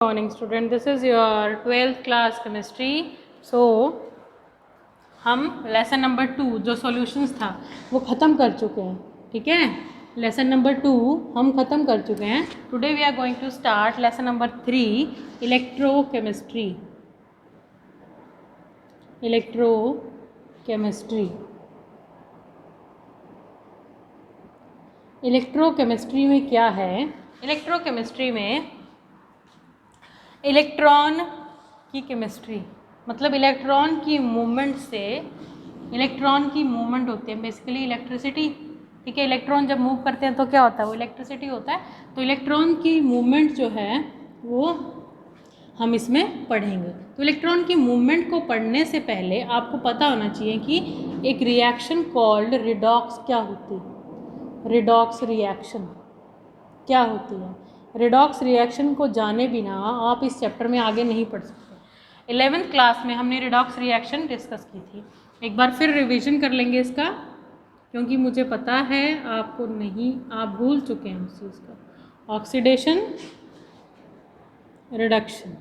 Morning student, this is your 12th class chemistry. So हम lesson number 2 जो solutions था वो ख़त्म कर चुके हैं. ठीक है, लेसन नंबर 2 हम ख़त्म कर चुके हैं. Today we are going to start lesson number 3 electrochemistry. Electrochemistry में क्या है? इलेक्ट्रोकेमिस्ट्री में इलेक्ट्रॉन की केमिस्ट्री, मतलब इलेक्ट्रॉन की मूवमेंट से, इलेक्ट्रॉन की मूवमेंट होती है बेसिकली इलेक्ट्रिसिटी. ठीक है, इलेक्ट्रॉन जब मूव करते हैं तो क्या होता है? वो इलेक्ट्रिसिटी होता है. तो इलेक्ट्रॉन की मूवमेंट जो है वो हम इसमें पढ़ेंगे. तो इलेक्ट्रॉन की मूवमेंट को पढ़ने से पहले आपको पता होना चाहिए कि एक रिएक्शन कॉल्ड रिडॉक्स क्या होती है. रिडॉक्स रिएक्शन क्या होती है? रिडॉक्स रिएक्शन को जाने बिना आप इस चैप्टर में आगे नहीं पढ़ सकते. 11th क्लास में हमने रिडॉक्स रिएक्शन डिस्कस की थी. एक बार फिर रिवीजन कर लेंगे इसका, क्योंकि मुझे पता है आपको नहीं, आप भूल चुके हैं उस चीज़ का. ऑक्सीडेशन, रिडक्शन,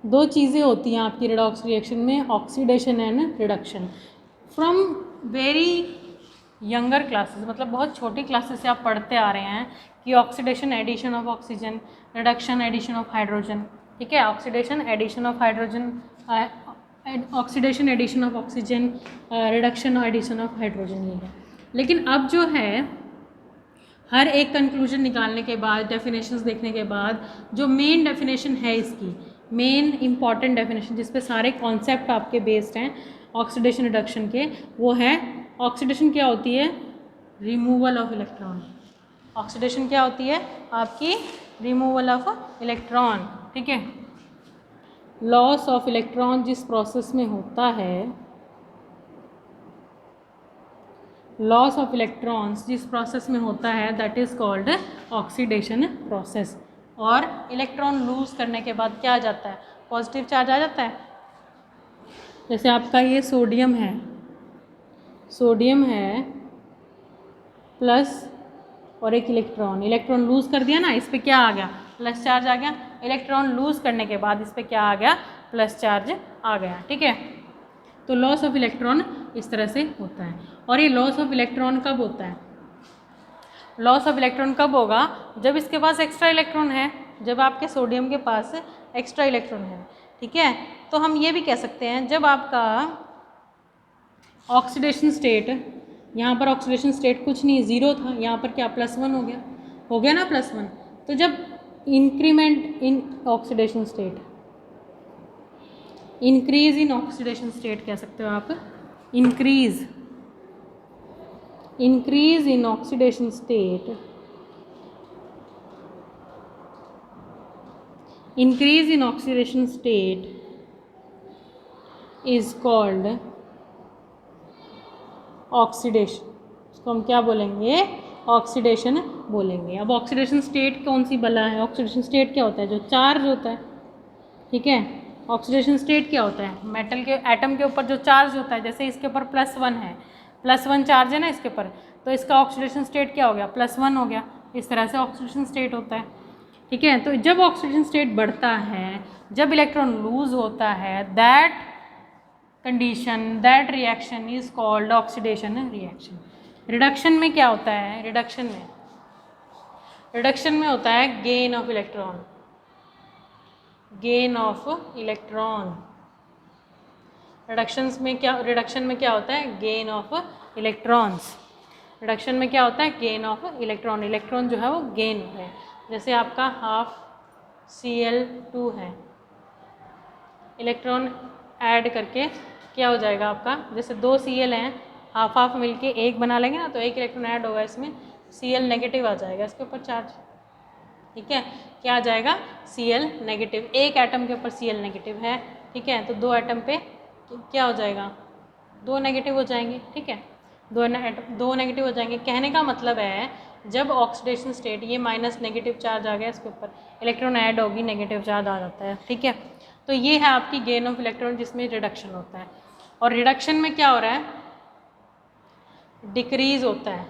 दो चीज़ें होती हैं आपकी रिडॉक्स रिएक्शन में, oxidation and reduction. From very younger classes, मतलब बहुत छोटी क्लासेस से आप पढ़ते आ रहे हैं कि oxidation addition of oxygen, reduction addition of hydrogen. ठीक है, oxidation addition of hydrogen, oxidation addition of oxygen, reduction addition of hydrogen, ये है. लेकिन अब जो है हर एक कंक्लूजन निकालने के बाद, डेफिनेशंस देखने के बाद, जो मेन डेफिनेशन है इसकी, मेन इंपॉर्टेंट डेफिनेशन जिस पे सारे कॉन्सेप्ट आपके बेस्ड हैं ऑक्सीडेशन रिडक्शन के, वो है ऑक्सीडेशन क्या होती है? Removal of electron. ऑक्सीडेशन क्या होती है? आपकी रिमूवल ऑफ इलेक्ट्रॉन. ठीक है, लॉस ऑफ इलेक्ट्रॉन जिस प्रोसेस में होता है, लॉस ऑफ इलेक्ट्रॉन्स जिस प्रोसेस में होता है, that is called oxidation process. और इलेक्ट्रॉन लूज करने के बाद क्या आ जाता है? पॉजिटिव चार्ज आ जाता है. जैसे आपका ये सोडियम है, सोडियम है प्लस और एक इलेक्ट्रॉन, इलेक्ट्रॉन लूज कर दिया ना, इस पर क्या आ गया? प्लस चार्ज आ गया. इलेक्ट्रॉन लूज करने के बाद इस पर क्या आ गया? प्लस चार्ज आ गया. ठीक है, तो लॉस ऑफ इलेक्ट्रॉन इस तरह से होता है. और ये लॉस ऑफ इलेक्ट्रॉन कब होता है? लॉस ऑफ इलेक्ट्रॉन कब होगा? जब इसके पास एक्स्ट्रा इलेक्ट्रॉन है, जब आपके सोडियम के पास एक्स्ट्रा इलेक्ट्रॉन है. ठीक है, तो हम ये भी कह सकते हैं जब आपका ऑक्सीडेशन स्टेट, यहाँ पर ऑक्सीडेशन स्टेट कुछ नहीं, ज़ीरो था, यहाँ पर क्या +1 हो गया ना, +1. तो जब increment in oxidation state, increase in oxidation state कह सकते हो आप, increase in oxidation state, increase in oxidation state is called oxidation. उसको हम क्या बोलेंगे? ऑक्सीडेशन बोलेंगे. अब ऑक्सीडेशन स्टेट कौन सी बला है? ऑक्सीडेशन स्टेट क्या होता है? जो चार्ज होता है. ठीक है, ऑक्सीडेशन स्टेट क्या होता है? मेटल के एटम के ऊपर जो चार्ज होता है, जैसे इसके ऊपर +1 है, +1 चार्ज है ना इसके ऊपर, तो इसका ऑक्सीडेशन स्टेट क्या हो गया? +1 हो गया. इस तरह से ऑक्सीडेशन स्टेट होता है. ठीक है, तो जब ऑक्सीडेशन स्टेट बढ़ता है, जब इलेक्ट्रॉन लूज होता है, that condition, that reaction is called oxidation reaction. Reduction में क्या होता है? रिडक्शन में होता है gain of electron. Gain of electron. Reduction में क्या होता है? Gain of electrons. रिडक्शन में क्या होता है? Gain of electron. इलेक्ट्रॉन जो है वो गेन हो रहे हैं. जैसे आपका हाफ Cl2 है, इलेक्ट्रॉन ऐड करके क्या हो जाएगा आपका? जैसे 2 Cl हैं, हाफ हाफ मिलके एक बना लेंगे ना, तो एक इलेक्ट्रॉन ऐड होगा इसमें, Cl नेगेटिव आ जाएगा इसके ऊपर चार्ज. ठीक है, क्या आ जाएगा? Cl negative. एक एटम के ऊपर Cl नेगेटिव है. ठीक है, तो 2 एटम पे क्या हो जाएगा? 2 नेगेटिव हो जाएंगे. ठीक है, 2 नेगेटिव हो जाएंगे. कहने का मतलब है जब ऑक्सीडेशन स्टेट, ये माइनस नेगेटिव चार्ज आ गया, इसके ऊपर इलेक्ट्रॉन ऐड होगी, नेगेटिव चार्ज आ जाता है. ठीक है, तो ये है आपकी गेन ऑफ इलेक्ट्रॉन, जिसमें रिडक्शन होता है. और रिडक्शन में क्या हो रहा है? डिक्रीज होता है,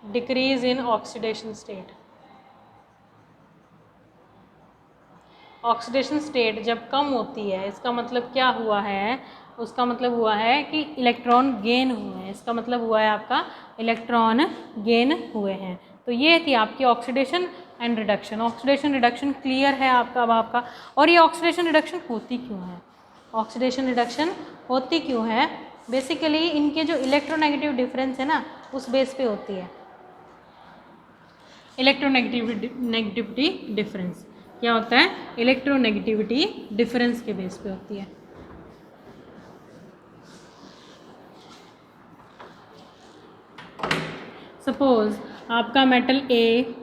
decrease in oxidation state. Oxidation state जब कम होती है, इसका मतलब क्या हुआ है, उसका मतलब हुआ है कि इलेक्ट्रॉन गेन हुए हैं, इसका मतलब हुआ है आपका इलेक्ट्रॉन गेन हुए हैं। तो ये थी आपकी oxidation and reduction. Oxidation reduction clear है आपका अब आपका। और ये ऑक्सीडेशन रिडक्शन होती क्यों है, ऑक्सीडेशन रिडक्शन होती क्यों है, बेसिकली इनके जो इलेक्ट्रोनेगेटिव डिफरेंस है ना, उस बेस पे होती है। इलेक्ट्रोनेगेटिविटी डिफरेंस क्या होता है, इलेक्ट्रोनेगेटिविटी डिफरेंस के बेस पे होती है। सपोज आपका मेटल ए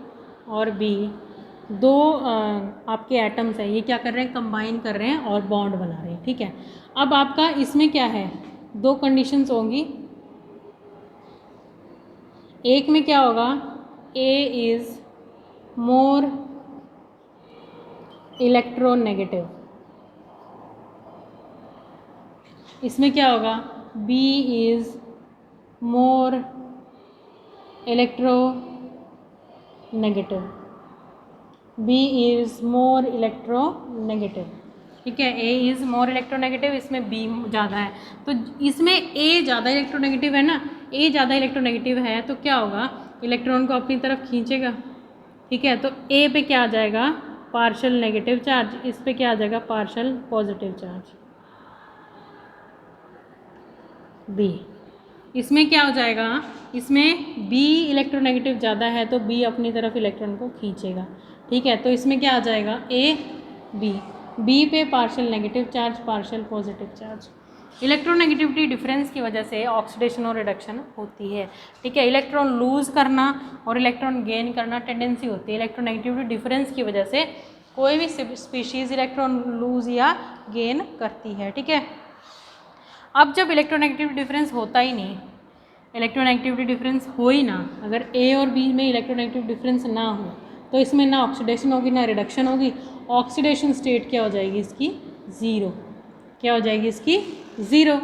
और बी दो आपके एटम्स हैं, ये क्या कर रहे हैं, कंबाइन कर रहे हैं और बॉन्ड बना रहे हैं, ठीक है। अब आपका इसमें क्या है, दो कंडीशंस होंगी। एक में क्या होगा, ए इज़ मोर इलेक्ट्रोनेगेटिव, इसमें क्या होगा, b is more electronegative, b is more electronegative, ठीक है। ए इज़ मोर इलेक्ट्रोनेगेटिव, इसमें बी ज़्यादा है, तो इसमें ए ज़्यादा इलेक्ट्रोनेगेटिव है ना, ए ज़्यादा इलेक्ट्रोनेगेटिव है तो क्या होगा, इलेक्ट्रॉन को अपनी तरफ खींचेगा, ठीक है। तो ए पे क्या आ जाएगा, पार्शियल नेगेटिव चार्ज, इस पे क्या आ जाएगा, पार्शियल पॉजिटिव चार्ज। बी, इसमें क्या हो जाएगा, इसमें बी इलेक्ट्रोनेगेटिव ज़्यादा है तो बी अपनी तरफ इलेक्ट्रॉन को खींचेगा, ठीक है। तो इसमें क्या आ जाएगा, ए बी, बी पे partial negative charge, partial positive charge. Electronegativity difference की वजह से ऑक्सीडेशन और रिडक्शन होती है, ठीक है। इलेक्ट्रॉन लूज़ करना और इलेक्ट्रॉन गेन करना टेंडेंसी होती है। इलेक्ट्रोनेगेटिविटी डिफरेंस की वजह से कोई भी स्पीशीज़ इलेक्ट्रॉन लूज़ या गेन करती है, ठीक है। अब जब इलेक्ट्रोनेगेटिविटी डिफरेंस होता ही नहीं, इलेक्ट्रोनेगेटिविटी डिफरेंस हो ही ना, अगर ए और बी में इलेक्ट्रोनेगेटिव डिफरेंस ना हो तो इसमें ना ऑक्सीडेशन होगी ना रिडक्शन होगी। ऑक्सीडेशन स्टेट क्या हो जाएगी इसकी, ज़ीरो, क्या हो जाएगी इसकी, ज़ीरो,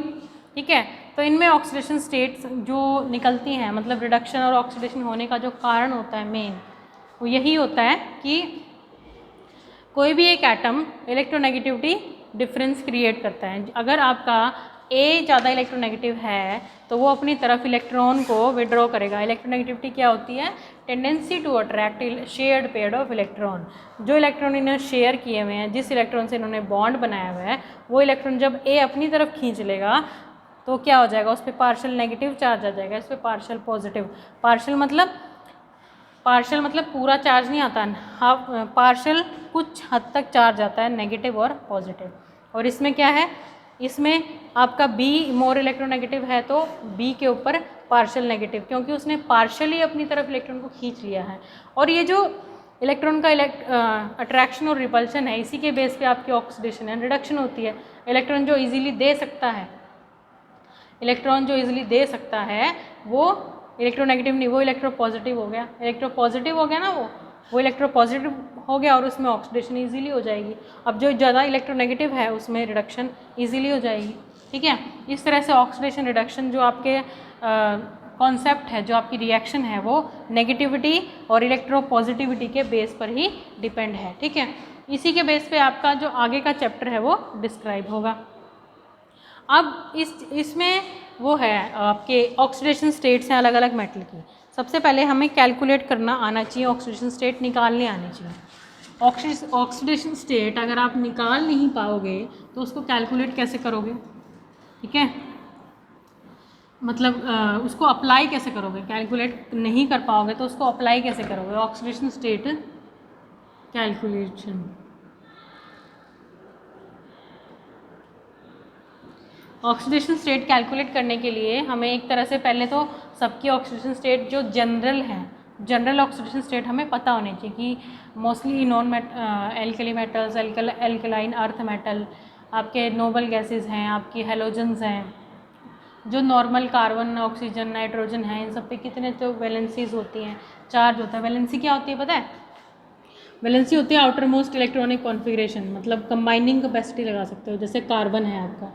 ठीक है। तो इनमें ऑक्सीडेशन स्टेट्स जो निकलती हैं, मतलब रिडक्शन और ऑक्सीडेशन होने का जो कारण होता है मेन, वो यही होता है कि कोई भी एक एटम इलेक्ट्रोनेगेटिविटी डिफरेंस क्रिएट करता है। अगर आपका ए ज़्यादा इलेक्ट्रोनेगेटिव है तो वो अपनी तरफ इलेक्ट्रॉन को विड्रॉ करेगा। इलेक्ट्रोनेगेटिविटी क्या होती है, tendency to attract shared pair of electron. जो इलेक्ट्रॉन इन्हें शेयर किए हुए हैं, जिस इलेक्ट्रॉन से इन्होंने बॉन्ड बनाया हुआ है, वो इलेक्ट्रॉन जब ए अपनी तरफ खींच लेगा तो क्या हो जाएगा, उस पर पार्शियल नेगेटिव चार्ज आ जाएगा, इस पर पार्शियल पॉजिटिव। पार्शियल मतलब पूरा चार्ज नहीं आता, हाफ पार्शियल कुछ हद तक चार्ज आता है, नेगेटिव और पॉजिटिव। और इसमें क्या है, इसमें आपका बी मोर इलेक्ट्रोनेगेटिव है तो बी के ऊपर पार्शियल नेगेटिव, क्योंकि उसने पार्शियली अपनी तरफ इलेक्ट्रॉन को खींच लिया है। और ये जो इलेक्ट्रॉन का अट्रैक्शन और रिपल्शन है, इसी के बेस पे आपकी ऑक्सीडेशन एंड रिडक्शन होती है। इलेक्ट्रॉन जो इजीली दे सकता है, इलेक्ट्रॉन जो इजीली दे सकता है वो इलेक्ट्रोनेगेटिव नहीं, वो इलेक्ट्रोपॉजिटिव हो गया। इलेक्ट्रोपॉजिटिव हो गया ना, वो इलेक्ट्रोपॉजिटिव हो गया और उसमें ऑक्सीडेशन इजीली हो जाएगी। अब जो ज़्यादा इलेक्ट्रोनेगेटिव है उसमें रिडक्शन इजीली हो जाएगी, ठीक है। इस तरह से ऑक्सीडेशन रिडक्शन जो आपके कॉन्सेप्ट है, जो आपकी रिएक्शन है, वो नेगेटिविटी और इलेक्ट्रोपॉजिटिविटी के बेस पर ही डिपेंड है, ठीक है। इसी के बेस पे आपका जो आगे का चैप्टर है वो डिस्क्राइब होगा। अब इसमें वो है आपके ऑक्सीडेशन स्टेट्स हैं अलग अलग मेटल की। सबसे पहले हमें कैलकुलेट करना आना चाहिए, ऑक्सीडेशन स्टेट निकालने आनी चाहिए। ऑक्सीडेशन स्टेट अगर आप निकाल नहीं पाओगे तो उसको कैलकुलेट कैसे करोगे, ठीक है, मतलब उसको अप्लाई कैसे करोगे, कैलकुलेट नहीं कर पाओगे तो उसको अप्लाई कैसे करोगे, oxidation state calculation. Oxidation state calculate करने के लिए हमें एक तरह से पहले तो सबकी ऑक्सीडेशन स्टेट जो जनरल है, जनरल ऑक्सीडेशन स्टेट हमें पता होनी चाहिए कि mostly non alkali metals, alkaline earth metal, आपके नोबल गैसेस हैं, आपकी हेलोजन्स हैं, जो नॉर्मल कार्बन, ऑक्सीजन, नाइट्रोजन हैं, इन सब पे कितने तो वैलेंसीज होती हैं, चार्ज होता है। वैलेंसी क्या होती है पता है, वैलेंसी होती है आउटर मोस्ट इलेक्ट्रॉनिक कॉन्फ़िगरेशन, मतलब कंबाइनिंग कैपेसिटी लगा सकते हो। जैसे कार्बन है, आपका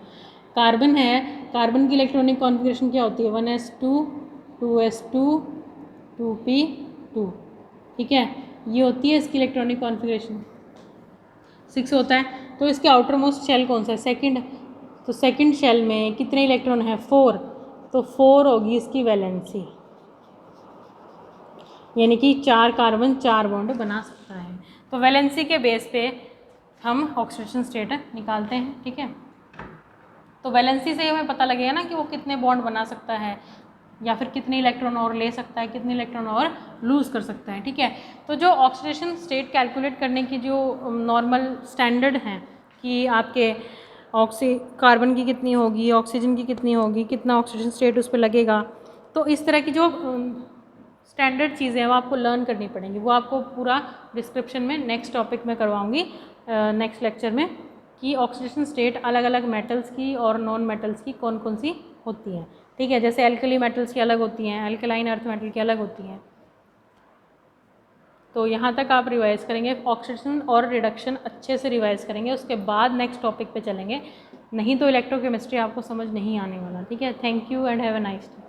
कार्बन है, कार्बन की इलेक्ट्रॉनिक कॉन्फ़िगरेशन क्या होती है, 1s2 2s2 2p2, ठीक है, ये होती है इसकी इलेक्ट्रॉनिक कॉन्फ़िगरेशन। 6 होता है। तो इसके आउटर मोस्ट शेल कौन सा है? सेकंड। तो सेकंड शेल में कितने इलेक्ट्रॉन है? 4। तो 4 होगी इसकी वैलेंसी, यानी कि 4 कार्बन 4 बॉन्ड बना सकता है। तो वैलेंसी के बेस पे हम ऑक्सीडेशन स्टेट निकालते हैं, ठीक है। तो वैलेंसी से हमें पता लगेगा ना कि वो कितने बॉन्ड बना सकता है, या फिर कितने इलेक्ट्रॉन और ले सकता है, कितने इलेक्ट्रॉन और लूज़ कर सकता है, ठीक है। तो जो ऑक्सीडेशन स्टेट कैलकुलेट करने की जो नॉर्मल स्टैंडर्ड हैं कि आपके कार्बन की कितनी होगी, ऑक्सीजन की कितनी होगी, कितना ऑक्सीडेशन स्टेट उस पर लगेगा, तो इस तरह की जो स्टैंडर्ड चीज़ें हैं वो आपको लर्न करनी पड़ेंगी। वो आपको पूरा डिस्क्रिप्शन में नेक्स्ट टॉपिक में करवाऊँगी, नेक्स्ट लेक्चर में, कि ऑक्सीडेशन स्टेट अलग अलग मेटल्स की और नॉन मेटल्स की कौन कौन सी होती हैं, ठीक है। जैसे एल्कली मेटल्स की अलग होती हैं, एल्कलाइन अर्थ मेटल की अलग होती हैं। तो यहाँ तक आप रिवाइज़ करेंगे, ऑक्सीडेशन और रिडक्शन अच्छे से रिवाइज़ करेंगे, उसके बाद नेक्स्ट टॉपिक पे चलेंगे, नहीं तो इलेक्ट्रोकेमिस्ट्री आपको समझ नहीं आने वाला, ठीक है। Thank you and have a nice day.